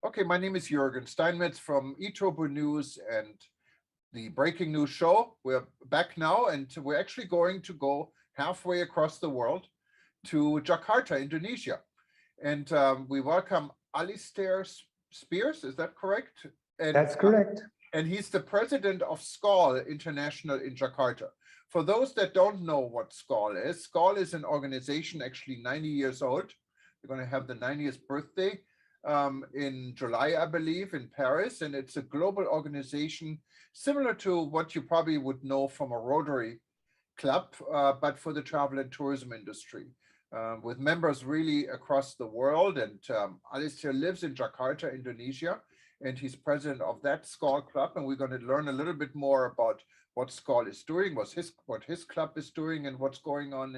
Okay, my name is Jürgen Steinmetz from eTurbo News and the Breaking News Show. We're back now, and we're actually going to go halfway across the world to Jakarta, Indonesia. And we welcome Alistair Spears, is that correct? And, that's correct. And he's the president of SCAL International in Jakarta. For those that don't know what SCAL is an organization actually 90 years old. We're going to have the 90th birthday in July, I believe, in Paris. And it's a global organization similar to what you probably would know from a Rotary Club, but for the travel and tourism industry, with members really across the world. And Alistair lives in Jakarta, Indonesia, and he's president of that SCAL club. And we're going to learn a little bit more about what SCAL is doing, what his club is doing, and what's going on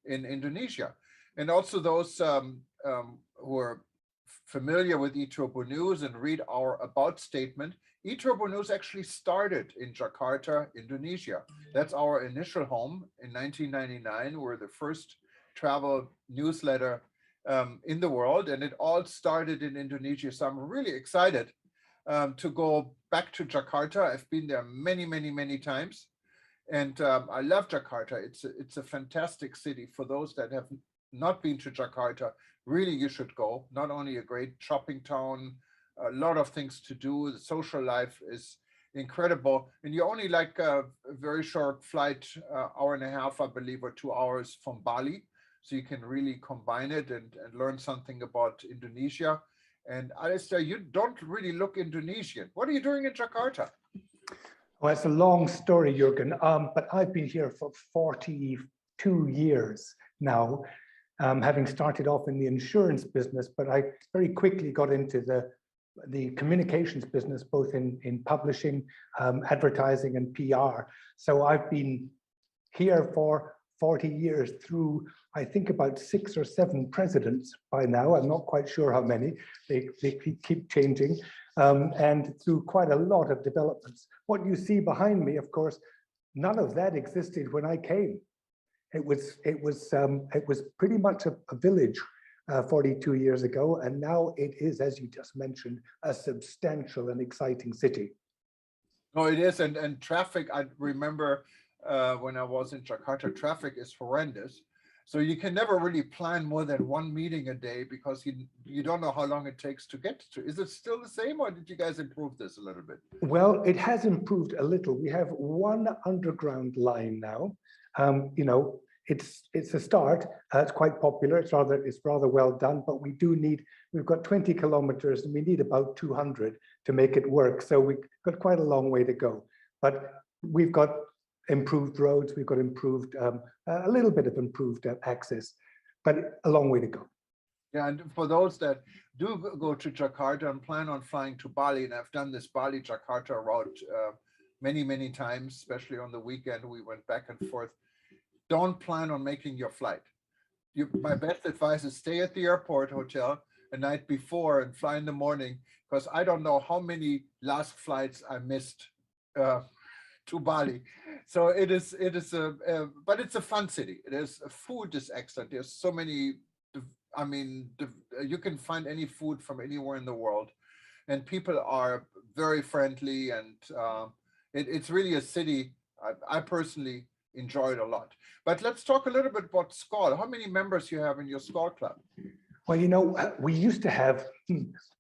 in Indonesia. And also those who are familiar with eTurbo News and read our about statement, eTurbo News actually started in Jakarta, Indonesia. That's our initial home in 1999. We're the first travel newsletter in the world, and it all started in Indonesia. So I'm really excited to go back to Jakarta. I've been there many, many, many times, and I love Jakarta. It's a fantastic city. For those that have not been to Jakarta, really you should go. Not only a great shopping town, a lot of things to do. The social life is incredible, and you only like a very short flight, hour and a half, I believe, or 2 hours from Bali. So you can really combine it and learn something about Indonesia. And Alistair, you don't really look Indonesian. What are you doing in Jakarta? Well, it's a long story, Jürgen, but I've been here for 42 years now, having started off in the insurance business, but I very quickly got into the communications business, both in publishing, advertising, and PR. So I've been here for 40 years through, I think, about 6 or 7 presidents by now. I'm not quite sure how many. They keep changing, and through quite a lot of developments. What you see behind me, of course, none of that existed when I came. It was pretty much a village 42 years ago, and now it is, as you just mentioned, a substantial and exciting city. No, it is, and traffic. I remember when I was in Jakarta, traffic is horrendous. So you can never really plan more than 1 meeting a day because you don't know how long it takes to get to. Is it still the same, or did you guys improve this a little bit? Well, it has improved a little. We have 1 underground line now. You know, it's a start. It's quite popular. It's rather well done, but we've got 20 kilometers and we need about 200 to make it work. So we've got quite a long way to go, but we've got improved roads. We've got improved, a little bit of improved access, but a long way to go. Yeah, and for those that do go to Jakarta and plan on flying to Bali, and I've done this Bali-Jakarta route many, many times, especially on the weekend, we went back and forth. Don't plan on making your flight. My best advice is stay at the airport hotel the night before and fly in the morning, because I don't know how many last flights I missed to Bali. So it is but it's a fun city. Food is excellent. There's so many, I mean, you can find any food from anywhere in the world, and people are very friendly, and it's really a city I personally enjoyed a lot. But let's talk a little bit about SCAL. How many members you have in your SCAL club? Well, you know, we used to have,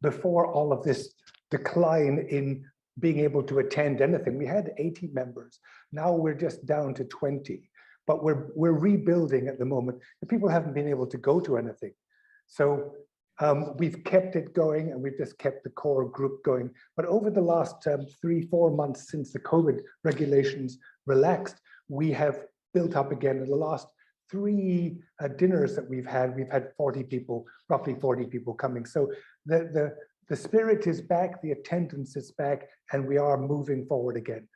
before all of this decline in being able to attend anything, we had 80 members. Now we're just down to 20, but we're rebuilding at the moment. The people haven't been able to go to anything. So we've kept it going, and we've just kept the core group going. But over the last 3-4 months since the COVID regulations relaxed, we have built up again. In the last 3 dinners that we've had 40 people, roughly 40 people coming. So the spirit is back, the attendance is back, and we are moving forward again.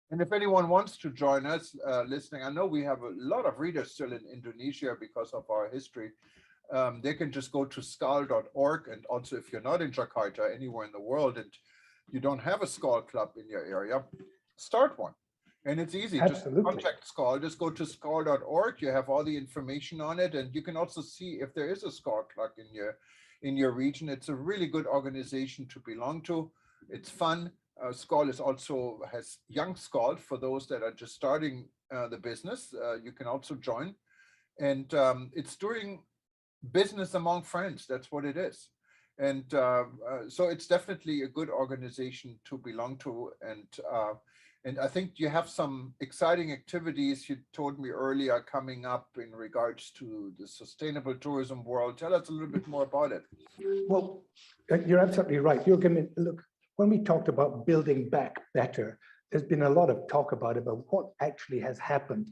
And if anyone wants to join us listening, I know we have a lot of readers still in Indonesia because of our history. They can just go to scal.org, and also if you're not in Jakarta, anywhere in the world, and you don't have a SCAL club in your area, start one. And it's easy. Absolutely. Just contact SCAL. Just go to scal.org. You have all the information on it, and you can also see if there is a SCAL club in your region. It's a really good organization to belong to. It's fun. SCOL is also has Young SCOL for those that are just starting the business. You can also join, and it's doing business among friends. That's what it is. And so it's definitely a good organization to belong to. And I think you have some exciting activities you told me earlier coming up in regards to the sustainable tourism world. Tell us a little bit more about it. Well, you're absolutely right. You're going to look, when we talked about building back better, there's been a lot of talk about what actually has happened.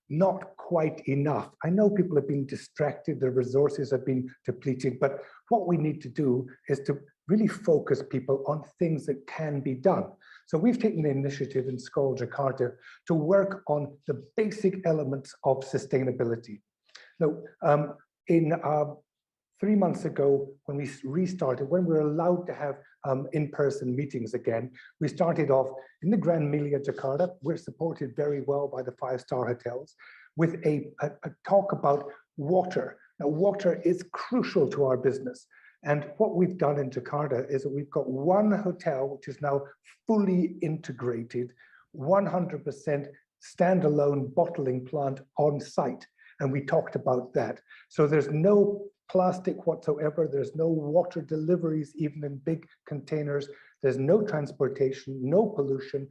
Not quite enough. I know people have been distracted, their resources have been depleted, but what we need to do is to really focus people on things that can be done. So we've taken the initiative in SCOL Jakarta to work on the basic elements of sustainability. Now, 3 months ago, when we restarted, when we were allowed to have in-person meetings again, we started off in the Grand Melia Jakarta. We're supported very well by the 5-star hotels with a talk about water. Now, water is crucial to our business. And what we've done in Jakarta is that we've got one hotel, which is now fully integrated, 100% standalone bottling plant on site. And we talked about that. So there's no plastic whatsoever. There's no water deliveries, even in big containers. There's no transportation, no pollution,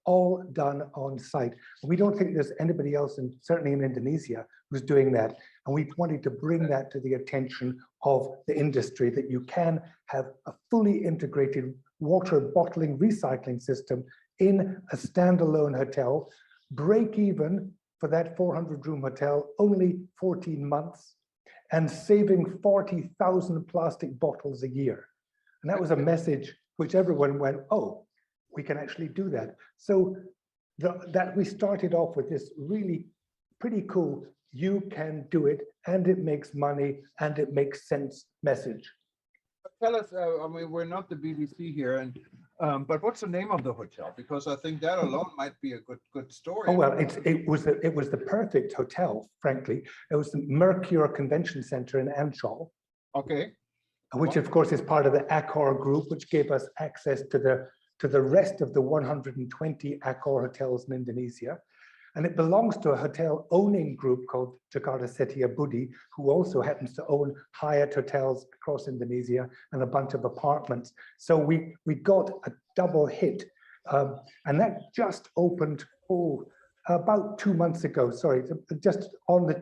all done on site. We don't think there's anybody else, and certainly in Indonesia, who's doing that. And we wanted to bring that to the attention of the industry, that you can have a fully integrated water bottling recycling system in a standalone hotel, break even for that 400-room hotel, only 14 months, and saving 40,000 plastic bottles a year. And that was a message which everyone went, oh, we can actually do that. So that we started off with this really pretty cool, you can do it, and it makes money, and it makes sense message. Tell us, I mean, we're not the BBC here, and but what's the name of the hotel? Because I think that alone might be a good story. Oh, well, it was the perfect hotel, frankly. It was the Mercure Convention Center in Ancol. Okay. Which of course is part of the Accor group, which gave us access to the rest of the 120 Accor hotels in Indonesia. And it belongs to a hotel owning group called Jakarta Setiabudi, who also happens to own Hyatt hotels across Indonesia and a bunch of apartments. So we got a double hit. And that just opened about 2 months ago. Sorry, just on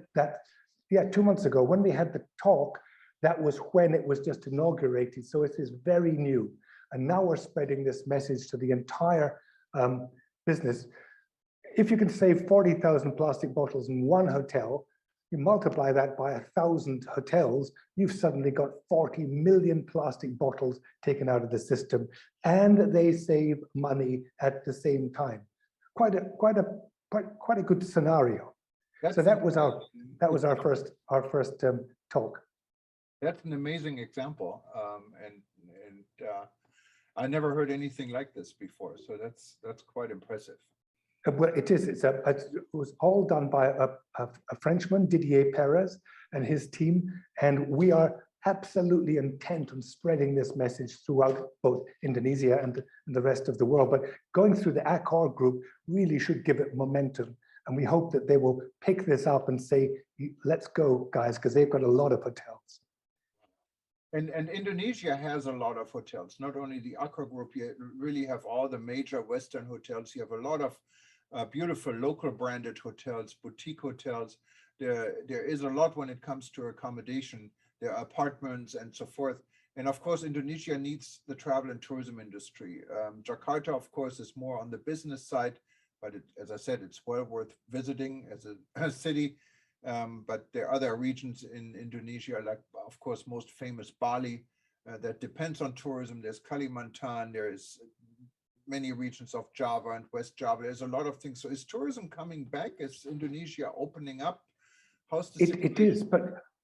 2 months ago, when we had the talk, that was when it was just inaugurated. So it is very new. And now we're spreading this message to the entire business. If you can save 40,000 plastic bottles in one hotel, you multiply that by 1,000 hotels, you've suddenly got 40 million plastic bottles taken out of the system, and they save money at the same time. Quite a good scenario. So that was our first talk. That's an amazing example, and I never heard anything like this before. So that's quite impressive. Well, it is. It was all done by a Frenchman, Didier Perez, and his team, and we are absolutely intent on spreading this message throughout both Indonesia and the rest of the world. But going through the Accor group really should give it momentum, and we hope that they will pick this up and say, "Let's go, guys," because they've got a lot of hotels. And Indonesia has a lot of hotels. Not only the Accor group, you really have all the major Western hotels. You have a lot of beautiful local branded hotels, boutique hotels. There is a lot when it comes to accommodation. There are apartments and so forth. And of course, Indonesia needs the travel and tourism industry. Jakarta, of course, is more on the business side, but as I said, it's well worth visiting as a city. But there are other regions in Indonesia, like, of course, most famous Bali, that depends on tourism. There's Kalimantan, there is many regions of Java and West Java. There's a lot of things. So is tourism coming back? Is Indonesia opening up? How's the situation? It is, but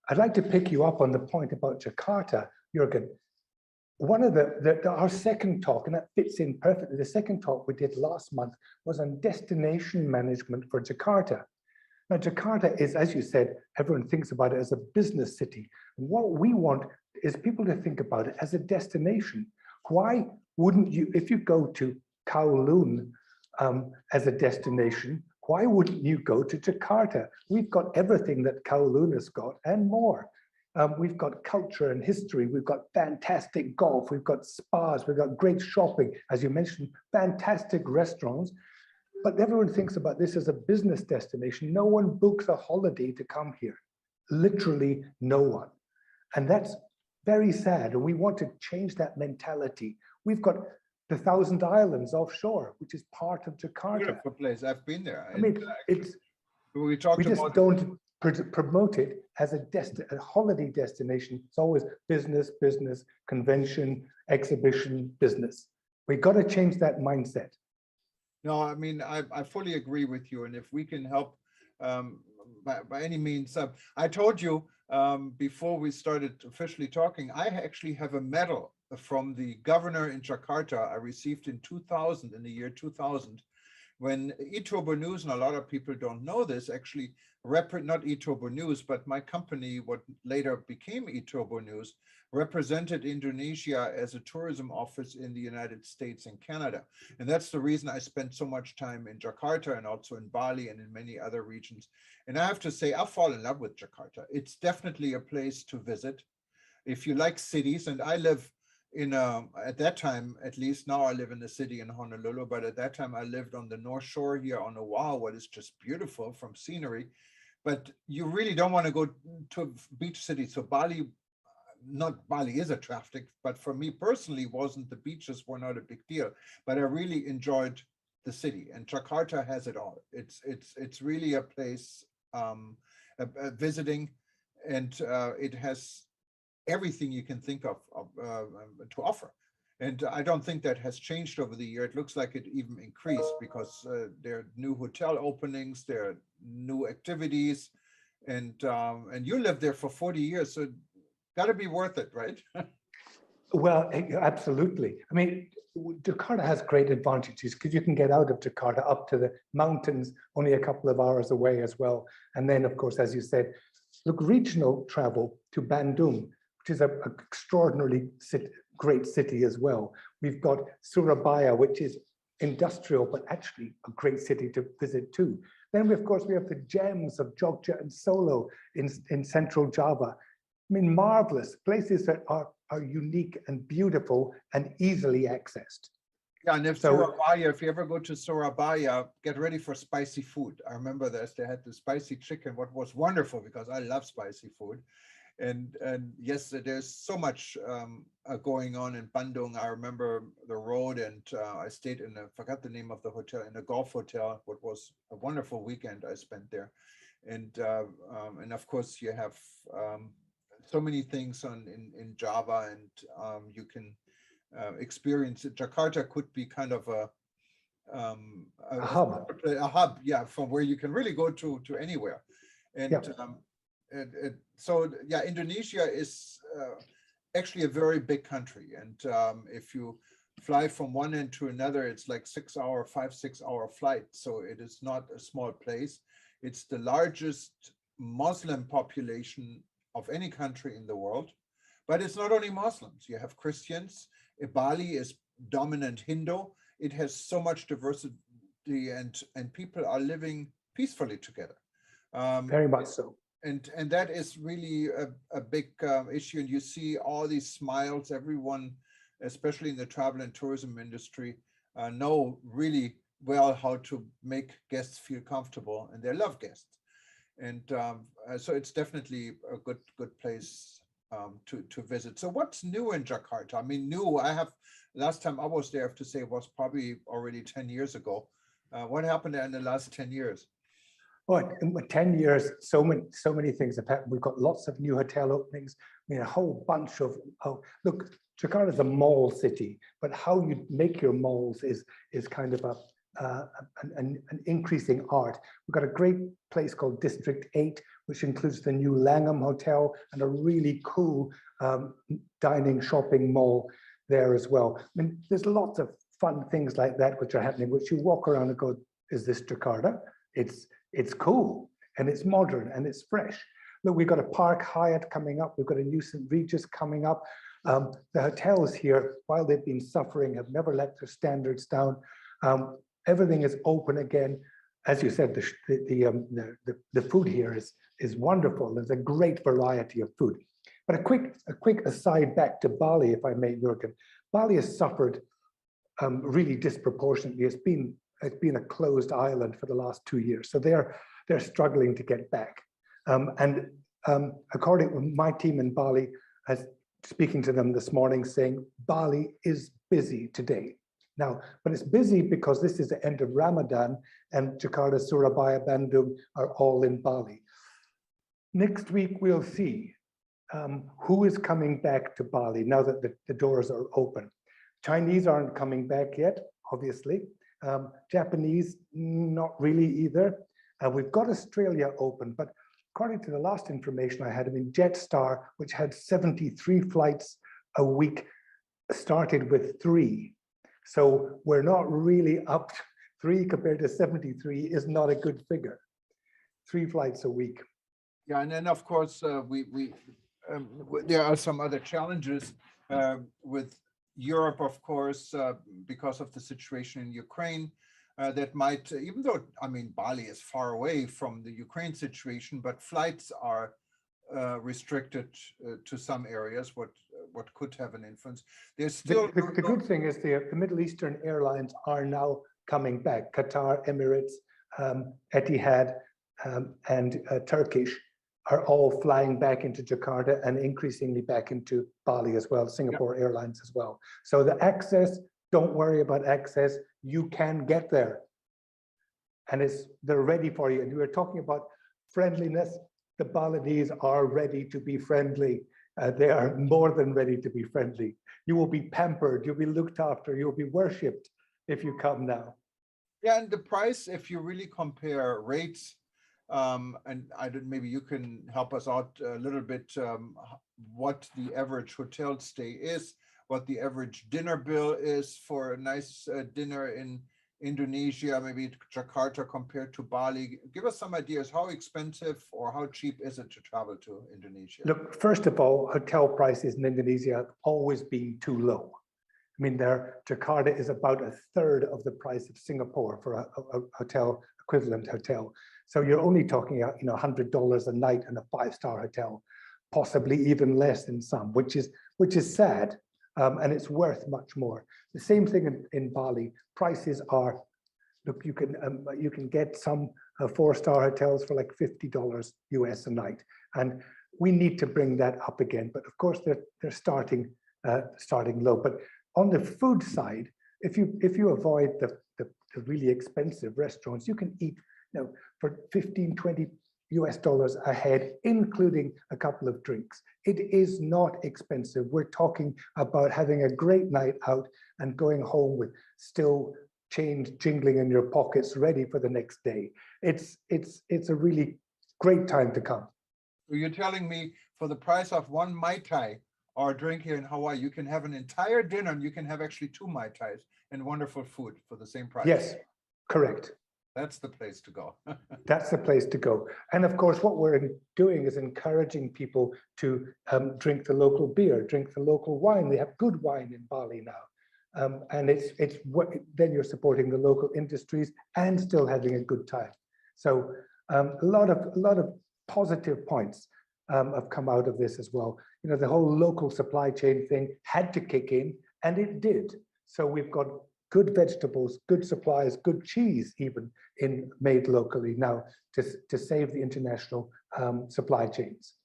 I'd like to pick you up on the point about Jakarta, Jürgen. One of our second talk, and that fits in perfectly, the second talk we did last month was on destination management for Jakarta. Now, Jakarta is, as you said, everyone thinks about it as a business city. What we want is people to think about it as a destination. Why wouldn't you, if you go to Kowloon as a destination, why wouldn't you go to Jakarta? We've got everything that Kowloon has got and more. We've got culture and history. We've got fantastic golf. We've got spas. We've got great shopping. As you mentioned, fantastic restaurants. But everyone thinks about this as a business destination. No one books a holiday to come here. Literally no one. And that's very sad. And we want to change that mentality. We've got the Thousand Islands offshore, which is part of Jakarta. Beautiful place. I've been there. I mean, it's we talked just about don't promote it as a holiday destination. It's always business, business, convention, exhibition, business. We got to change that mindset. No, I mean, I fully agree with you. And if we can help by any means, I told you before we started officially talking, I actually have a medal from the governor in Jakarta I received in 2000, in the year 2000, when eTurbo News, and a lot of people don't know this, actually, not eTurbo News, but my company, what later became eTurbo News, represented Indonesia as a tourism office in the United States and Canada. And that's the reason I spent so much time in Jakarta and also in Bali and in many other regions. And I have to say, I fall in love with Jakarta. It's definitely a place to visit. If you like cities, and I live in at that time, at least now I live in the city in Honolulu, but at that time I lived on the North Shore here on Oahu, what is just beautiful from scenery. But you really don't want to go to a beach city. So Bali, not Bali is attractive, but for me personally, the beaches were not a big deal. But I really enjoyed the city, and Jakarta has it all. It's really a place visiting, and it has everything you can think of to offer. And I don't think that has changed over the year. It looks like it even increased because there are new hotel openings, there are new activities, and you lived there for 40 years, so got to be worth it, right? Well, absolutely. I mean, Jakarta has great advantages because you can get out of Jakarta up to the mountains only a couple of hours away as well. And then, of course, as you said, look, regional travel to Bandung, which is an extraordinarily great city as well. We've got Surabaya, which is industrial, but actually a great city to visit too. Then, of course, we have the gems of Jogja and Solo in central Java. I mean, marvelous places that are unique and beautiful and easily accessed. Yeah, and Surabaya, if you ever go to Surabaya, get ready for spicy food. I remember this, they had the spicy chicken, what was wonderful because I love spicy food. And yes, there's so much going on in Bandung. I remember the road, and I stayed I forgot the name of the hotel, in a golf hotel. What was a wonderful weekend I spent there. And of course you have so many things in Java, and you can experience it. Jakarta could be kind of a hub, yeah, from where you can really go to anywhere. And yeah. So yeah, Indonesia is actually a very big country, and if you fly from one end to another, it's like 6 hour flight. So it is not a small place. It's the largest Muslim population of any country in the world, but it's not only Muslims. You have Christians. Bali is dominant Hindu. It has so much diversity, and people are living peacefully together. Very much so. And that is really a big issue. And you see all these smiles. Everyone, especially in the travel and tourism industry, know really well how to make guests feel comfortable, and they love guests. And so it's definitely a good place to visit. So what's new in Jakarta? I mean, last time I was there, I have to say, was probably already 10 years ago. What happened in the last 10 years? Well, in 10 years, so many things have happened. We've got lots of new hotel openings. I mean, a whole bunch of, look, Jakarta is a mall city, but how you make your malls is kind of an increasing art. We've got a great place called District 8, which includes the new Langham Hotel and a really cool dining shopping mall there as well. I mean, there's lots of fun things like that which are happening, which you walk around and go, is this Jakarta? It's cool. and it's modern and it's fresh. Look, we've got a Park Hyatt coming up. We've got a new St. Regis coming up. The hotels here, while they've been suffering, have never let their standards down. Everything is open again. As you said, the food here is wonderful. There's a great variety of food. But a quick aside back to Bali, if I may, Jürgen. Bali has suffered really disproportionately. It's been a closed island for the last 2 years, so they're struggling to get back. According to my team in Bali, speaking to them this morning, saying Bali is busy today. Now, but it's busy because this is the end of Ramadan, and Jakarta, Surabaya, Bandung are all in Bali. Next week, we'll see who is coming back to Bali now that the doors are open. Chinese aren't coming back yet, obviously. Japanese, not really either. We've got Australia open, but according to the last information I had, I mean, Jetstar, which had 73 flights a week, started with 3. So we're not really up. 3 compared to 73 is not a good figure. 3 flights a week. Yeah, and then of course there are some other challenges with Europe, of course, because of the situation in Ukraine. That might, even though, I mean, Bali is far away from the Ukraine situation, but flights are restricted to some areas, what could have an influence. There's still the good thing is the Middle Eastern airlines are now coming back. Qatar, Emirates, Etihad, and Turkish are all flying back into Jakarta and increasingly back into Bali as well, Singapore Airlines as well. So the access, don't worry about access, you can get there. And they're ready for you. And you were talking about friendliness. The Balinese are ready to be friendly. They are more than ready to be friendly. You will be pampered, you'll be looked after, you'll be worshipped if you come now. Yeah, and the price, if you really compare rates, and maybe you can help us out a little bit, what the average hotel stay is, what the average dinner bill is for a nice dinner in Indonesia, maybe Jakarta compared to Bali. Give us some ideas. How expensive or how cheap is it to travel to Indonesia? Look, first of all, hotel prices in Indonesia have always been too low. I mean, Jakarta is about 1/3 of the price of Singapore for a hotel, equivalent hotel. So you're only talking about, $100 a night in a 5-star hotel, possibly even less in some, which is sad. And it's worth much more. The same thing in Bali. Prices are, look, you can get some 4-star hotels for like $50 US a night, and we need to bring that up again. But of course, they're starting low. But on the food side, if you avoid the really expensive restaurants, you can eat for $15-20 US a head, including a couple of drinks. It is not expensive. We're talking about having a great night out and going home with still change jingling in your pockets, ready for the next day. It's a really great time to come. You're telling me for the price of 1 Mai Tai or a drink here in Hawaii, you can have an entire dinner and you can have actually 2 Mai Tais and wonderful food for the same price? Yes, correct. That's the place to go. That's the place to go. And of course, what we're doing is encouraging people to drink the local beer, drink the local wine. They have good wine in Bali now. And then you're supporting the local industries and still having a good time. So a lot of positive points have come out of this as well. The whole local supply chain thing had to kick in, and it did. So we've got good vegetables, good supplies, good cheese even made locally now to save the international supply chains.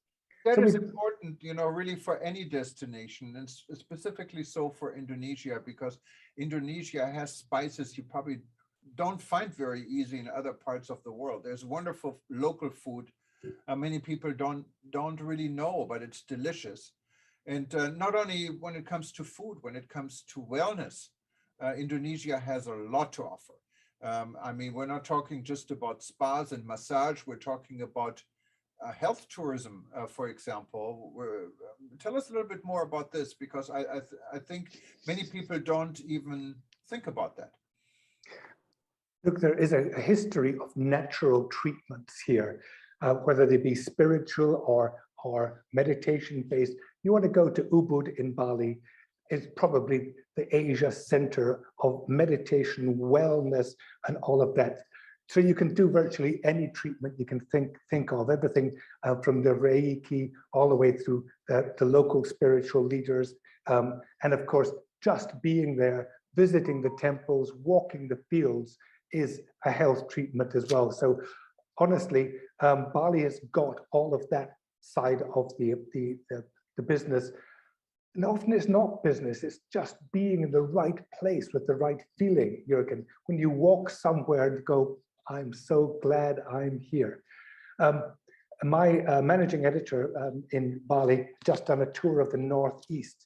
That is important, really for any destination, and specifically so for Indonesia, because Indonesia has spices you probably don't find very easy in other parts of the world. There's wonderful local food. Many people don't really know, but it's delicious. And not only when it comes to food, when it comes to wellness, Indonesia has a lot to offer. I mean, we're not talking just about spas and massage. We're talking about health tourism, for example. Tell us a little bit more about this, because I think many people don't even think about that. Look, there is a history of natural treatments here. whether they be spiritual or meditation based. You want to go to Ubud in Bali. It's probably the Asia center of meditation, wellness, and all of that. So you can do virtually any treatment you can think of, everything from the Reiki all the way through the local spiritual leaders. And of course, just being there, visiting the temples, walking the fields is a health treatment as well. So honestly, Bali has got all of that side of the business. And often it's not business, it's just being in the right place with the right feeling, Jürgen. When you walk somewhere and go, I'm so glad I'm here. My managing editor in Bali just done a tour of the Northeast,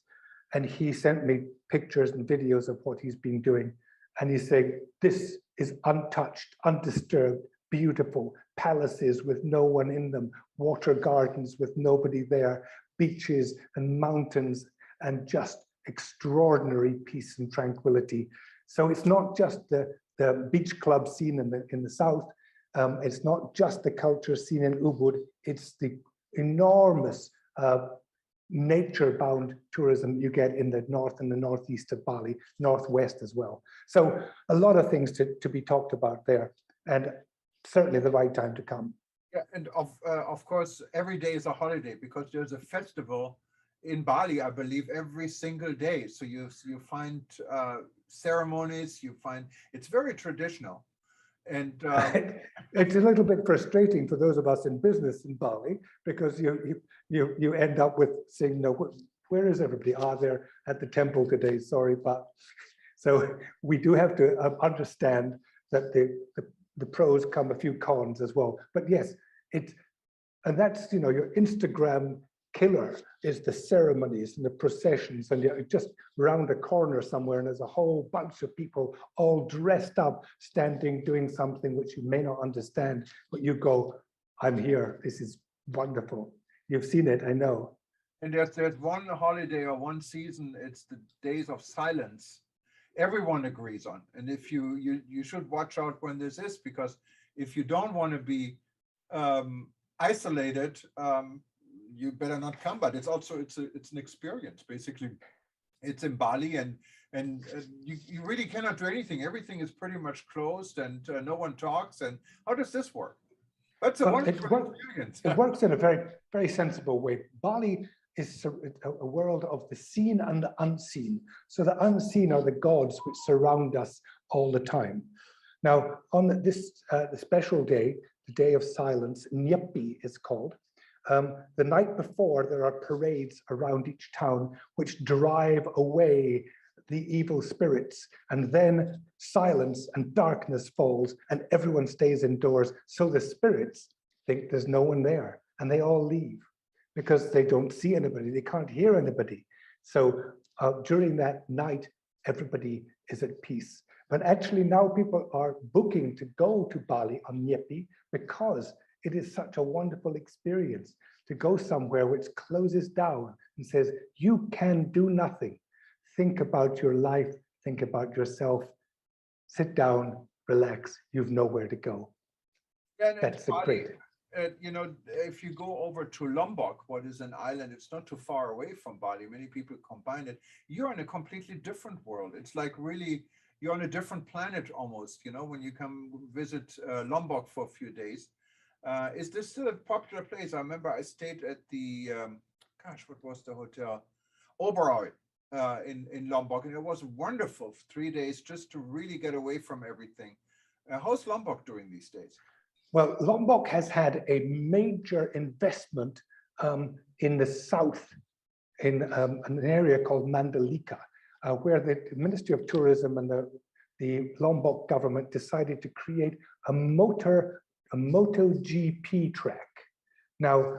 and he sent me pictures and videos of what he's been doing. And he's saying, this is untouched, undisturbed, beautiful, palaces with no one in them, water gardens with nobody there, beaches and mountains, and just extraordinary peace and tranquility. So it's not just the beach club scene in the south, it's not just the culture scene in Ubud, it's the enormous nature-bound tourism you get in the north and the northeast of Bali, northwest as well. So a lot of things to be talked about there, and certainly the right time to come. Yeah, and of course, every day is a holiday because there's a festival in Bali, I believe, every single day. So you find ceremonies, you find it's very traditional. And it's a little bit frustrating for those of us in business in Bali, because you end up with saying, no, where is everybody? They're at the temple today, sorry, but so we do have to understand that the pros come a few cons as well. But yes, and that's, your Instagram killer is the ceremonies and the processions, and you're just round a corner somewhere and there's a whole bunch of people all dressed up, standing, doing something which you may not understand, but you go, I'm here, this is wonderful. You've seen it, I know. And there's one holiday or one season, it's the days of silence. Everyone agrees on. And if you should watch out when this is, because if you don't want to be isolated, you better not come. But it's also it's an experience. Basically, it's in Bali, and you really cannot do anything. Everything is pretty much closed, and no one talks. And how does this work? That's a wonderful experience. It works in a very, very sensible way. Bali is a world of the seen and the unseen. So the unseen are the gods which surround us all the time. Now, on this the special day, the Day of Silence, Nyepi is called. The night before, there are parades around each town which drive away the evil spirits, and then silence and darkness falls and everyone stays indoors. So the spirits think there's no one there and they all leave because they don't see anybody, they can't hear anybody. So during that night, everybody is at peace. But actually now people are booking to go to Bali on Nyepi because it is such a wonderful experience to go somewhere which closes down and says, you can do nothing. Think about your life, think about yourself, sit down, relax, you've nowhere to go. Yeah, that's the great. If you go over to Lombok, what is an island, it's not too far away from Bali. Many people combine it. You're in a completely different world. It's like really, you're on a different planet almost, when you come visit Lombok for a few days. Is this still a popular place? I remember I stayed at the, what was the hotel? Oberoi in Lombok, and it was wonderful. 3 days just to really get away from everything. How's Lombok doing these days? Well, Lombok has had a major investment in the south, in an area called Mandalika, where the Ministry of Tourism and the Lombok government decided to create a MotoGP track. Now,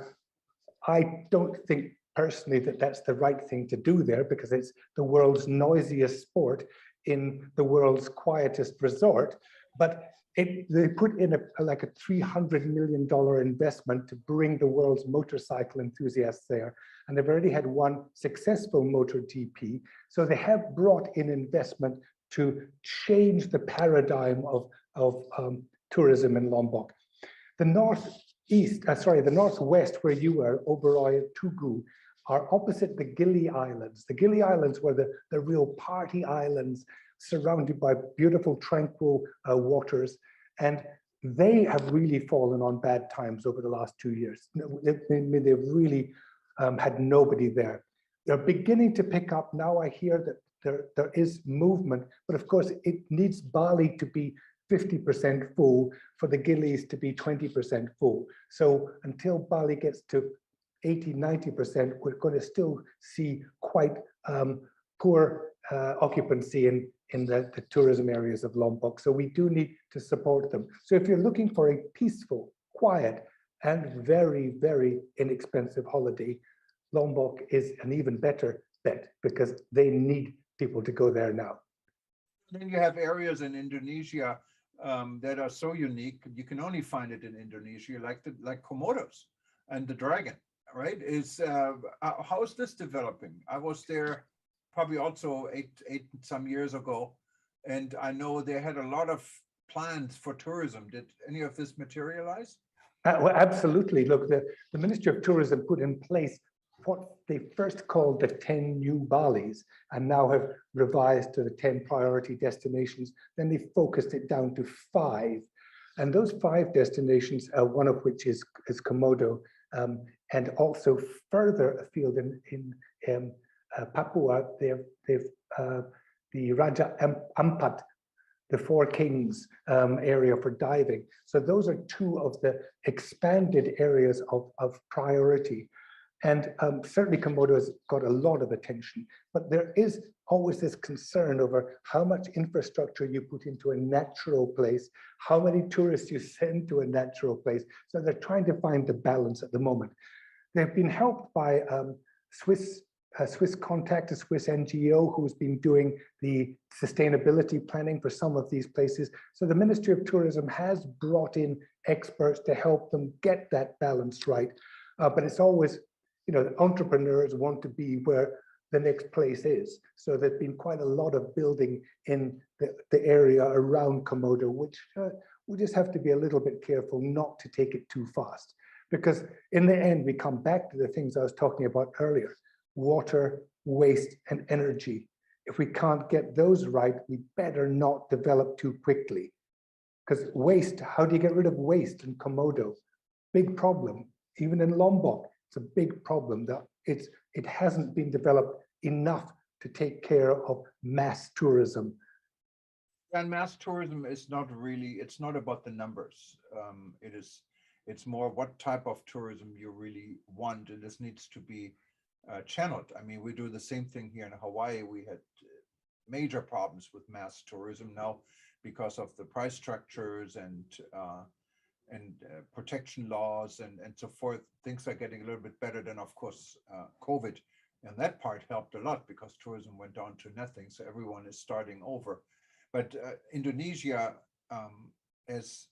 I don't think personally that that's the right thing to do there, because it's the world's noisiest sport in the world's quietest resort, but they put in like a $300 million investment to bring the world's motorcycle enthusiasts there. And they've already had one successful MotoGP. So they have brought in investment to change the paradigm of tourism in Lombok. The north the northwest where you were, Oberoi, Tugu, are opposite the Gili Islands. The Gili Islands were the real party islands surrounded by beautiful, tranquil waters. And they have really fallen on bad times over the last 2 years. They've really had nobody there. They're beginning to pick up now. I hear that there is movement, but of course it needs Bali to be 50% full for the Gilis to be 20% full. So until Bali gets to 80, 90%, we're going to still see quite poor occupancy in the tourism areas of Lombok. So we do need to support them. So if you're looking for a peaceful, quiet, and very, very inexpensive holiday, Lombok is an even better bet because they need people to go there now. Then you have areas in Indonesia that are so unique. You can only find it in Indonesia, like Komodos and the dragon, right? How is this developing? I was there probably also eight some years ago, and I know they had a lot of plans for tourism. Did any of this materialize? Well, absolutely. Look, the Ministry of Tourism put in place what they first called the 10 new Balis and now have revised to the 10 priority destinations. Then they focused it down to 5. And those 5 destinations, one of which is Komodo, and also further afield in Papua, they've the Raja Ampat, the Four Kings area for diving. So those are 2 of the expanded areas of priority. And certainly Komodo has got a lot of attention, but there is always this concern over how much infrastructure you put into a natural place, how many tourists you send to a natural place. So they're trying to find the balance at the moment. They've been helped by Swiss Contact, a Swiss NGO who's been doing the sustainability planning for some of these places. So the Ministry of Tourism has brought in experts to help them get that balance right. But it's always, the entrepreneurs want to be where the next place is. So there's been quite a lot of building in the area around Komodo, which we just have to be a little bit careful not to take it too fast. Because in the end, we come back to the things I was talking about earlier: water, waste, and energy. If we can't get those right, we better not develop too quickly. Because waste, how do you get rid of waste in Komodo? Big problem. Even in Lombok, it's a big problem that it hasn't been developed enough to take care of mass tourism. And mass tourism is not really, it's not about the numbers. It's more what type of tourism you really want, and this needs to be channeled. I mean, we do the same thing here in Hawaii. We had major problems with mass tourism now because of the price structures and protection laws and so forth. Things are getting a little bit better than, of course, COVID. And that part helped a lot because tourism went down to nothing. So everyone is starting over. But Indonesia, as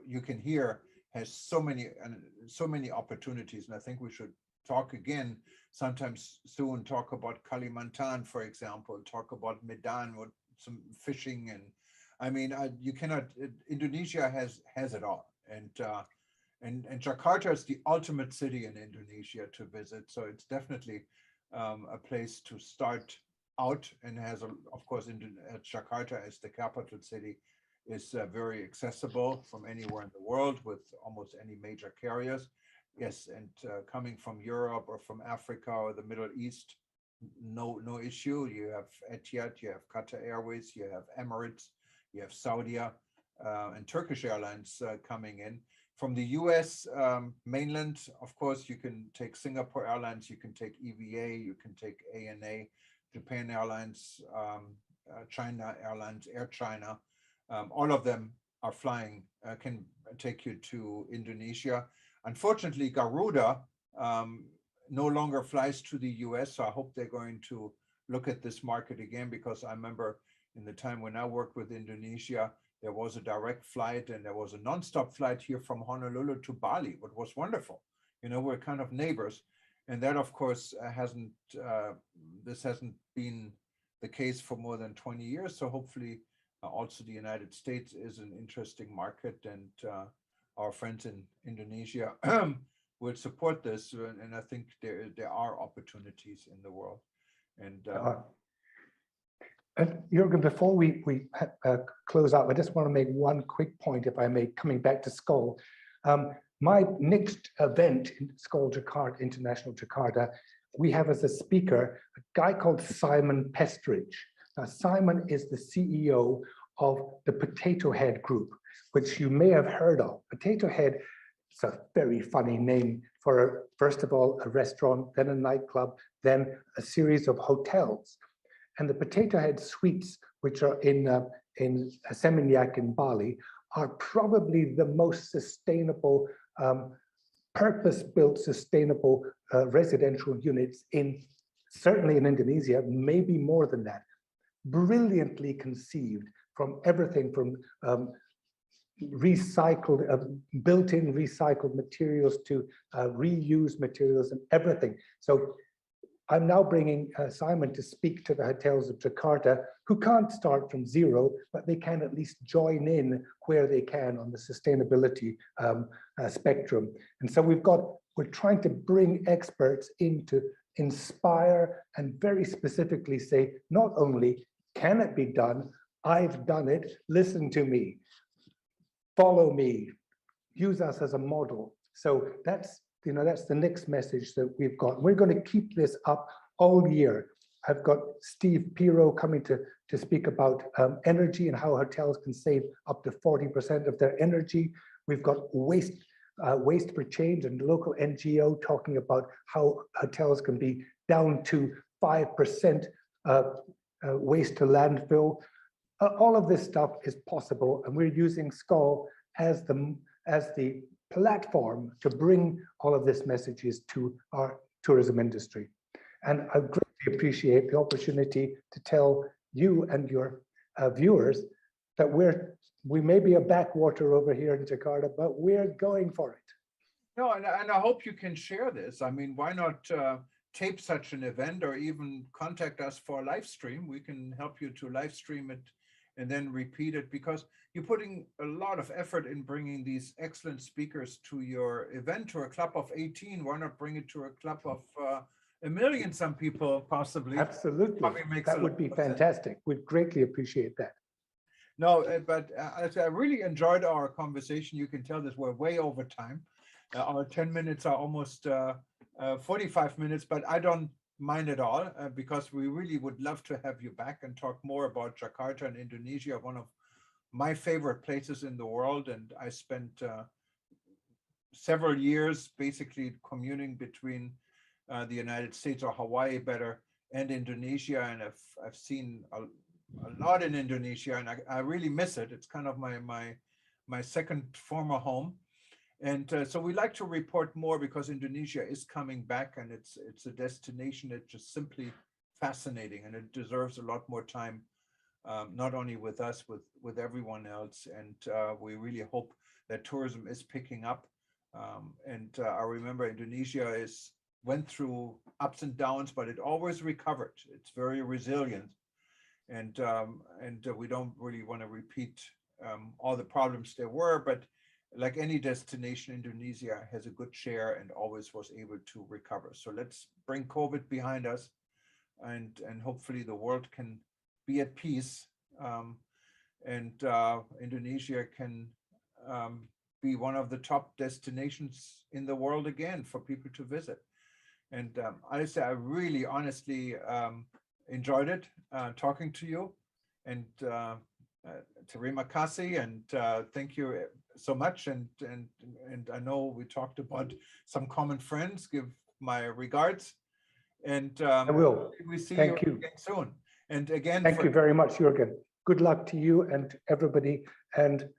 you can hear, has so many opportunities. And I think we should talk again sometimes soon, talk about Kalimantan, for example, talk about Medan with some fishing. And I mean, you cannot, Indonesia has it all. And Jakarta is the ultimate city in Indonesia to visit. So it's definitely a place to start out, and has, of course, Jakarta as the capital city is very accessible from anywhere in the world with almost any major carriers. Yes, and coming from Europe or from Africa or the Middle East, no issue. You have Etihad, you have Qatar Airways, you have Emirates, you have Saudia and Turkish Airlines coming in. From the US mainland, of course, you can take Singapore Airlines, you can take EVA, you can take ANA, Japan Airlines, China Airlines, Air China. All of them are flying, can take you to Indonesia. Unfortunately, Garuda no longer flies to the US, so I hope they're going to look at this market again, because I remember in the time when I worked with Indonesia, there was a direct flight and there was a nonstop flight here from Honolulu to Bali, which was wonderful. We're kind of neighbors. And that, of course, this hasn't been the case for more than 20 years. So hopefully also the United States is an interesting market. And our friends in Indonesia will support this. And I think there are opportunities in the world. And Jürgen, before we close out, I just want to make one quick point, if I may, coming back to SCOL. My next event in SCOL Jakarta, International Jakarta, we have as a speaker a guy called Simon Pestridge. Now, Simon is the CEO of the Potato Head Group, which you may have heard of. Potato Head, it's a very funny name for, first of all, a restaurant, then a nightclub, then a series of hotels. And the Potato Head Suites, which are in Seminyak in Bali, are probably the most sustainable, purpose-built sustainable residential units certainly in Indonesia, maybe more than that. Brilliantly conceived from everything from recycled, built-in recycled materials to reused materials and everything. So I'm now bringing Simon to speak to the hotels of Jakarta, who can't start from zero, but they can at least join in where they can on the sustainability spectrum. And so we're trying to bring experts in to inspire and very specifically say, not only can it be done, I've done it, listen to me, follow me, use us as a model. So that's the next message that we've got. We're going to keep this up all year. I've got Steve Piro coming to speak about energy and how hotels can save up to 40% of their energy. We've got Waste for Change and local NGO talking about how hotels can be down to 5% waste to landfill. All of this stuff is possible, and we're using SCOL as the platform to bring all of these messages to our tourism industry. And I greatly appreciate the opportunity to tell you and your viewers that we may be a backwater over here in Jakarta, but we're going for it. No, and I hope you can share this. I mean, why not tape such an event or even contact us for a live stream? We can help you to live stream it and then repeat it, because you're putting a lot of effort in bringing these excellent speakers to your event, to a club of 18. Why not bring it to a club of 1 million, some people possibly? Absolutely, that would be fantastic. We'd greatly appreciate that. No, but I really enjoyed our conversation. You can tell that we're way over time. Our 10 minutes are almost 45 minutes, but I don't mind at all, because we really would love to have you back and talk more about Jakarta and Indonesia, one of my favorite places in the world. And I spent several years basically commuting between the United States, or Hawaii better, and Indonesia, and I've seen a lot in Indonesia, and I really miss it. It's kind of my second former home. And so we like to report more, because Indonesia is coming back, and it's a destination that's just simply fascinating, and it deserves a lot more time, not only with us, with everyone else. And we really hope that tourism is picking up. And I remember Indonesia went through ups and downs, but it always recovered. It's very resilient. And we don't really want to repeat all the problems there were, but like any destination, Indonesia has a good share and always was able to recover. So let's bring COVID behind us, and hopefully the world can be at peace, and Indonesia can be one of the top destinations in the world again for people to visit. And honestly, I really honestly enjoyed it talking to you, and Terima kasih, and thank you so much. And I know we talked about some common friends. Give my regards, and I will. We see Thank you you again soon. And again, thank you very much, Jürgen. Good luck to you and everybody. And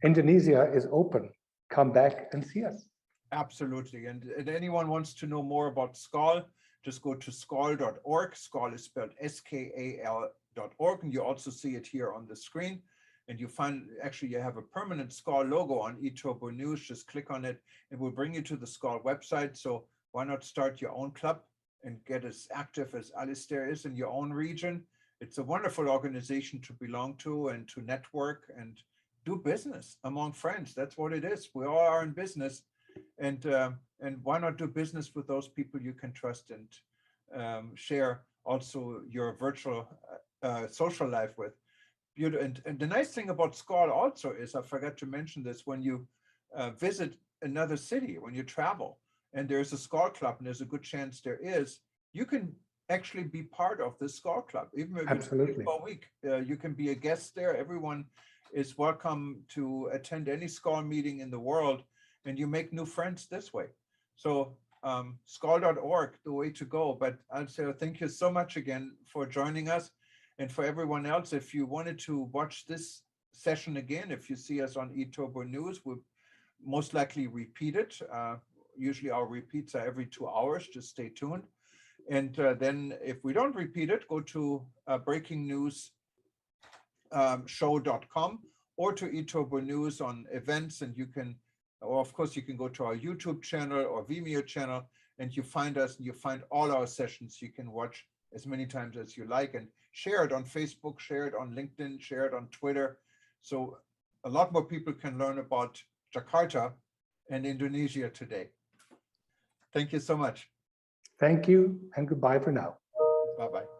Indonesia is open. Come back and see us. Absolutely. And anyone wants to know more about SCOL, just go to scol.org. SCOL is spelled SKAL.org, and you also see it here on the screen. And you find, actually, you have a permanent SCOL logo on eTurbo News. Just click on it. It will bring you to the SCOL website. So why not start your own club and get as active as Alistair is in your own region? It's a wonderful organization to belong to and to network and do business among friends. That's what it is. We all are in business, and why not do business with those people you can trust and share also your virtual social life with. And the nice thing about SCOL also is, I forgot to mention this, when you visit another city, when you travel, and there's a SCOL club, and there's a good chance there is, you can actually be part of the SCOL club, even if Absolutely. it's for a week. You can be a guest there. Everyone is welcome to attend any SCOL meeting in the world, and you make new friends this way. So SCOL.org, the way to go. But I'll say thank you so much again for joining us. And for everyone else, if you wanted to watch this session again, if you see us on eTurbo News, we'll most likely repeat it. Usually our repeats are every 2 hours, just stay tuned. And then if we don't repeat it, go to breakingnewsshow.com or to eTurbo News on events, and you can, or of course, you can go to our YouTube channel or Vimeo channel, and you find us and you find all our sessions. You can watch as many times as you like, and share it on Facebook, share it on LinkedIn, share it on Twitter. So a lot more people can learn about Jakarta and Indonesia today. Thank you so much. Thank you, and goodbye for now. Bye-bye.